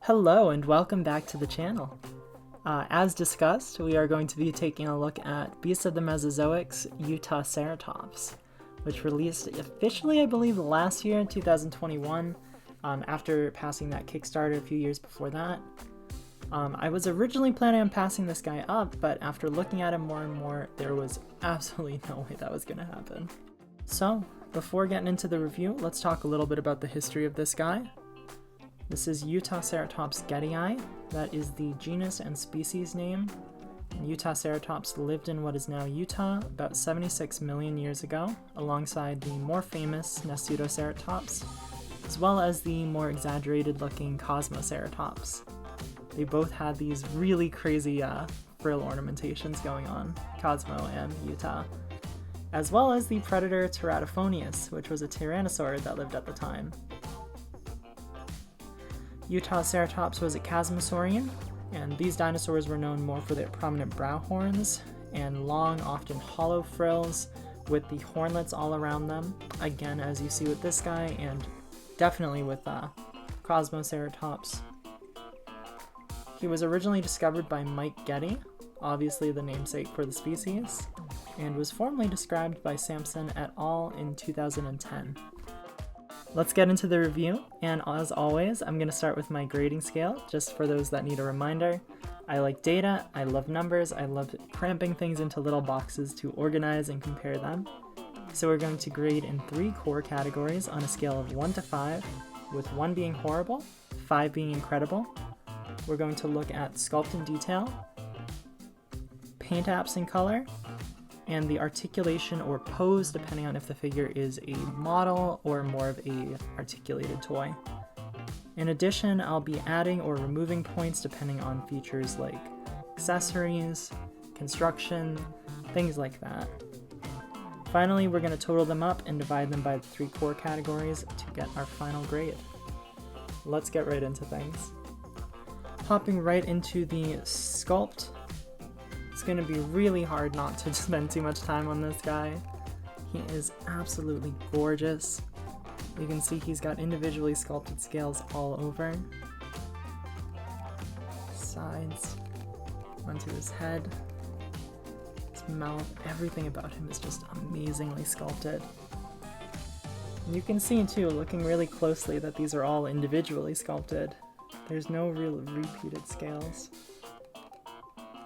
Hello and welcome back to the channel. As discussed, we are going to be taking a look at Beasts of the Mesozoic's Utahceratops, which released officially, I believe, last year in 2021, after passing that Kickstarter a few years before that. I was originally planning on passing this guy up, but after looking at him more and more, there was absolutely no way that was going to happen. So, before getting into the review, let's talk a little bit about the history of this guy. This is Utahceratops gettyi. That is the genus and species name. And Utahceratops lived in what is now Utah about 76 million years ago, alongside the more famous Pseudoceratops, as well as the more exaggerated-looking Cosmoceratops. They both had these really crazy frill ornamentations going on, Cosmo and Utah, as well as the predator Teratophonius, which was a tyrannosaur that lived at the time. Utahceratops was a chasmosaurian, and these dinosaurs were known more for their prominent brow horns and long, often hollow frills with the hornlets all around them, again as you see with this guy and definitely with Cosmoceratops. He was originally discovered by Mike Getty, obviously the namesake for the species, and was formally described by Sampson et al. In 2010. Let's get into the review, and as always, I'm going to start with my grading scale, just for those that need a reminder. I like data, I love numbers, I love cramping things into little boxes to organize and compare them. So we're going to grade in 3 core categories on a scale of 1 to 5, with 1 being horrible, 5 being incredible. We're going to look at sculpt and detail, paint apps and color, and the articulation or pose depending on if the figure is a model or more of a articulated toy. In addition, I'll be adding or removing points depending on features like accessories, construction, things like that. Finally, we're going to total them up and divide them by the 3 core categories to get our final grade. Let's get right into things. Hopping right into the sculpt. It's going to be really hard not to spend too much time on this guy. He is absolutely gorgeous. You can see he's got individually sculpted scales all over. Sides, onto his head, his mouth, everything about him is just amazingly sculpted. And you can see too, looking really closely, that these are all individually sculpted. There's no real repeated scales.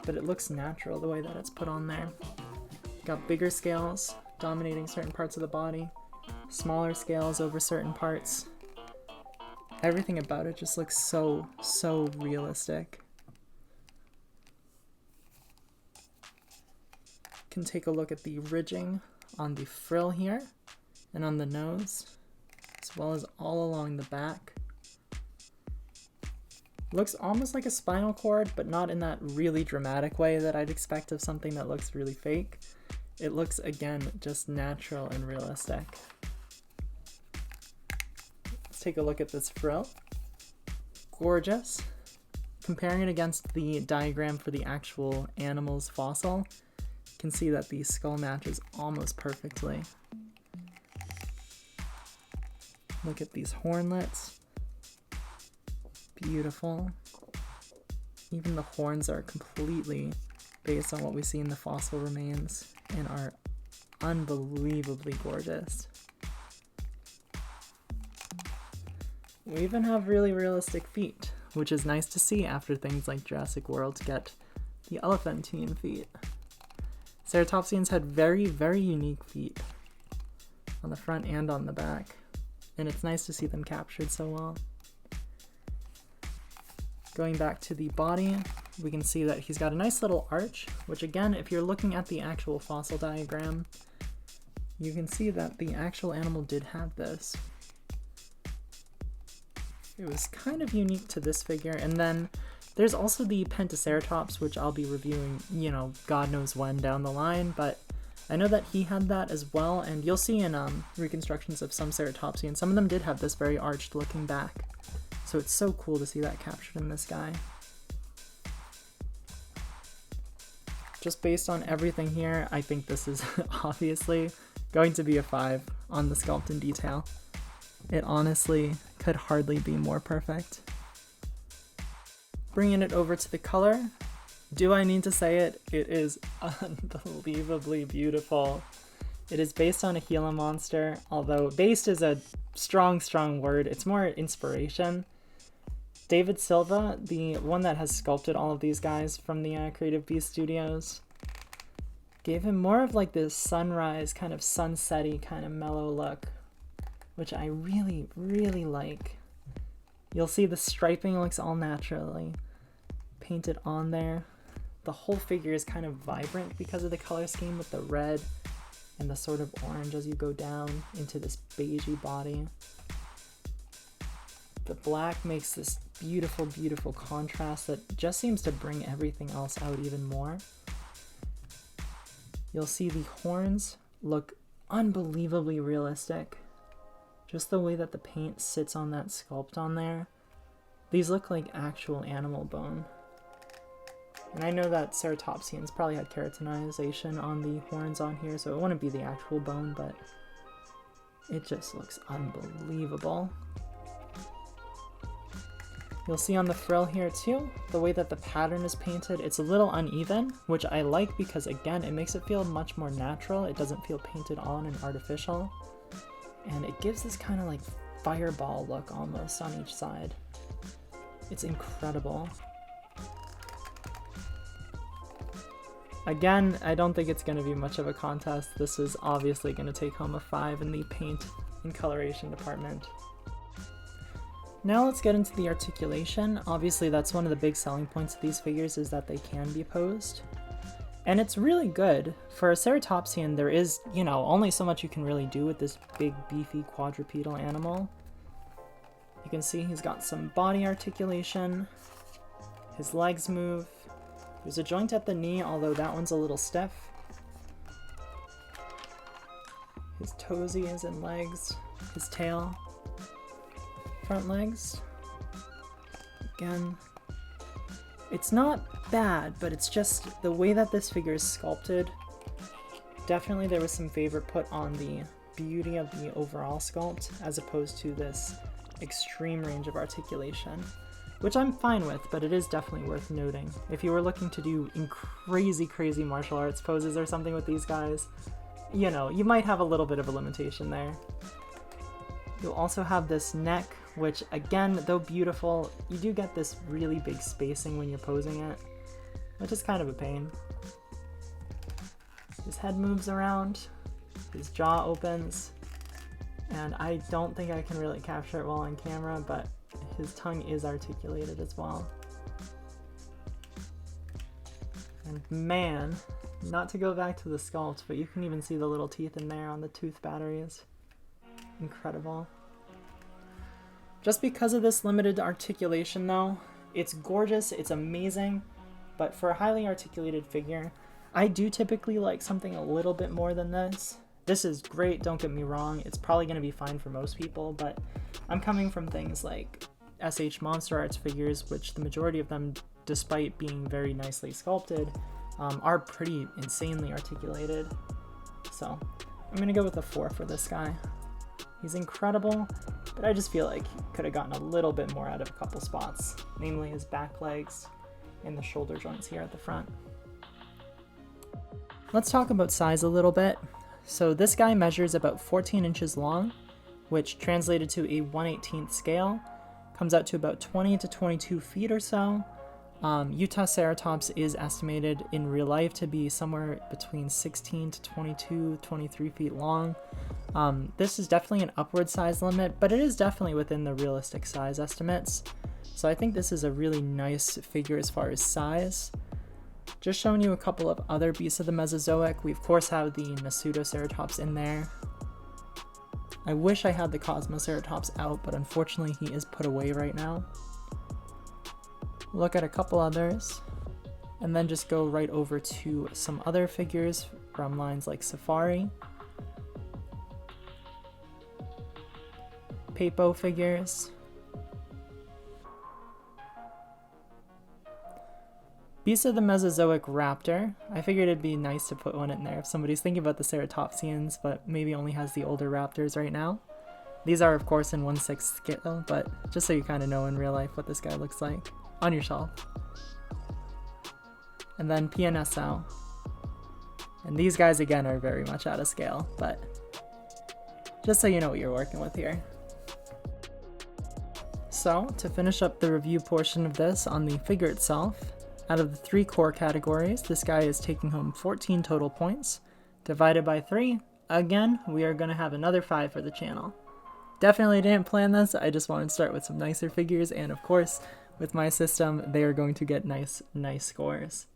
But it looks natural the way that it's put on there. Got bigger scales dominating certain parts of the body, smaller scales over certain parts. Everything about it just looks so realistic. Can take a look at the ridging on the frill here and on the nose, as well as all along the back. Looks almost like a spinal cord, but not in that really dramatic way that I'd expect of something that looks really fake. It looks, again, just natural and realistic. Let's take a look at this frill. Gorgeous. Comparing it against the diagram for the actual animal's fossil, you can see that the skull matches almost perfectly. Look at these hornlets. Beautiful. Even the horns are completely based on what we see in the fossil remains and are unbelievably gorgeous. We even have really realistic feet, which is nice to see after things like Jurassic World get the elephantine feet. Ceratopsians had very unique feet on the front and on the back, and it's nice to see them captured so well. Going back to the body, we can see that he's got a nice little arch, which again, if you're looking at the actual fossil diagram, you can see that the actual animal did have this. It was kind of unique to this figure, and then there's also the Pentaceratops, which I'll be reviewing, God knows when down the line, but I know that he had that as well, and you'll see in reconstructions of some Ceratopsians, some of them did have this very arched looking back. So it's so cool to see that captured in this guy. Just based on everything here, I think this is obviously going to be a 5 on the sculpt and detail. It honestly could hardly be more perfect. Bringing it over to the color. Do I need to say it? It is unbelievably beautiful. It is based on a Gila monster, although based is a strong word. It's more inspiration. David Silva, the one that has sculpted all of these guys from the Creative Beast Studios, gave him more of like this sunrise, kind of sunset-y, kind of mellow look, which I really, really like. You'll see the striping looks all naturally painted on there. The whole figure is kind of vibrant because of the color scheme with the red and the sort of orange as you go down into this beigey body. The black makes this beautiful, beautiful contrast that just seems to bring everything else out even more. You'll see the horns look unbelievably realistic. Just the way that the paint sits on that sculpt on there. These look like actual animal bone. And I know that ceratopsians probably had keratinization on the horns on here, so it wouldn't be the actual bone, but it just looks unbelievable. You'll see on the frill here too, the way that the pattern is painted, it's a little uneven, which I like because again, it makes it feel much more natural. It doesn't feel painted on and artificial. And it gives this kind of like fireball look almost on each side. It's incredible. Again, I don't think it's going to be much of a contest. This is obviously going to take home a 5 in the paint and coloration department. Now let's get into the articulation. Obviously that's one of the big selling points of these figures is that they can be posed. And it's really good. For a ceratopsian, there is, only so much you can really do with this big beefy quadrupedal animal. You can see he's got some body articulation. His legs move. There's a joint at the knee, although that one's a little stiff. His toesies and legs, his tail, front legs. Again, it's not bad, but it's just the way that this figure is sculpted. Definitely there was some favor put on the beauty of the overall sculpt as opposed to this extreme range of articulation, which I'm fine with, but it is definitely worth noting. If you were looking to do crazy martial arts poses or something with these guys, you might have a little bit of a limitation there. You'll also have this neck, which again, though beautiful, you do get this really big spacing when you're posing it, which is kind of a pain. His head moves around, his jaw opens, and I don't think I can really capture it well on camera, but his tongue is articulated as well. And man, not to go back to the sculpt, but you can even see the little teeth in there on the tooth batteries. Incredible. Just because of this limited articulation though, it's gorgeous, it's amazing, but for a highly articulated figure, I do typically like something a little bit more than this. This is great, don't get me wrong, it's probably going to be fine for most people, but I'm coming from things like SH Monster Arts figures, which the majority of them, despite being very nicely sculpted, are pretty insanely articulated. So I'm going to go with a 4 for this guy. He's incredible, but I just feel like he could have gotten a little bit more out of a couple spots, namely his back legs and the shoulder joints here at the front. Let's talk about size a little bit. So this guy measures about 14 inches long, which translated to a 1/18 scale, comes out to about 20 to 22 feet or so. Utahceratops is estimated in real life to be somewhere between 16 to 22, 23 feet long. This is definitely an upward size limit, but it is definitely within the realistic size estimates. So I think this is a really nice figure as far as size. Just showing you a couple of other beasts of the Mesozoic. We of course have the Utahceratops in there. I wish I had the Cosmoceratops out, but unfortunately he is put away right now. Look at a couple others, and then just go right over to some other figures from lines like Safari, Papo figures, Beast of the Mesozoic Raptor. I figured it'd be nice to put one in there if somebody's thinking about the ceratopsians, but maybe only has the older raptors right now. These are, of course, in 1/6 scale, but just so you kind of know in real life what this guy looks like on your shelf. And then PNSL. And these guys, again, are very much out of scale, but just so you know what you're working with here. So, to finish up the review portion of this on the figure itself, out of the 3 core categories, this guy is taking home 14 total points. Divided by 3, again, we are going to have another 5 for the channel. Definitely didn't plan this, I just wanted to start with some nicer figures, and of course, with my system, they are going to get nice scores.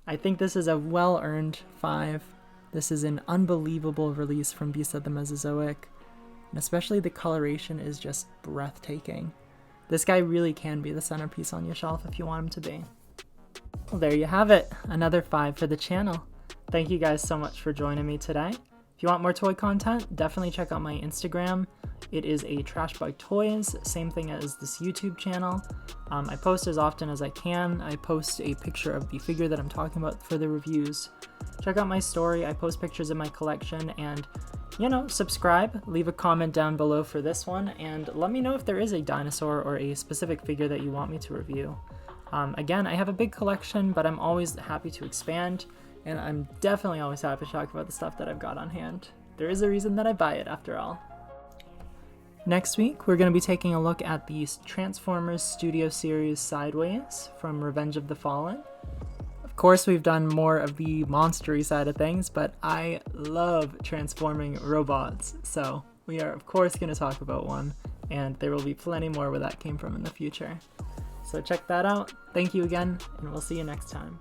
I think this is a well-earned 5. This is an unbelievable release from Beasts of the Mesozoic, and especially the coloration is just breathtaking. This guy really can be the centerpiece on your shelf if you want him to be. Well, there you have it, another 5 for the channel. Thank you guys so much for joining me today. If you want more toy content, definitely check out my Instagram. It is a Trash Bag Toys, same thing as this YouTube channel. I post as often as I can. I post a picture of the figure that I'm talking about for the reviews. Check out my story. I post pictures of my collection, and subscribe, leave a comment down below for this one, and let me know if there is a dinosaur or a specific figure that you want me to review. Again, I have a big collection, but I'm always happy to expand, and I'm definitely always happy to talk about the stuff that I've got on hand. There is a reason that I buy it, after all. Next week, we're going to be taking a look at the Transformers Studio Series Sideways from Revenge of the Fallen. Of course, we've done more of the monstery side of things, but I love transforming robots, so we are of course going to talk about one, and there will be plenty more where that came from in the future. So check that out. Thank you again, and we'll see you next time.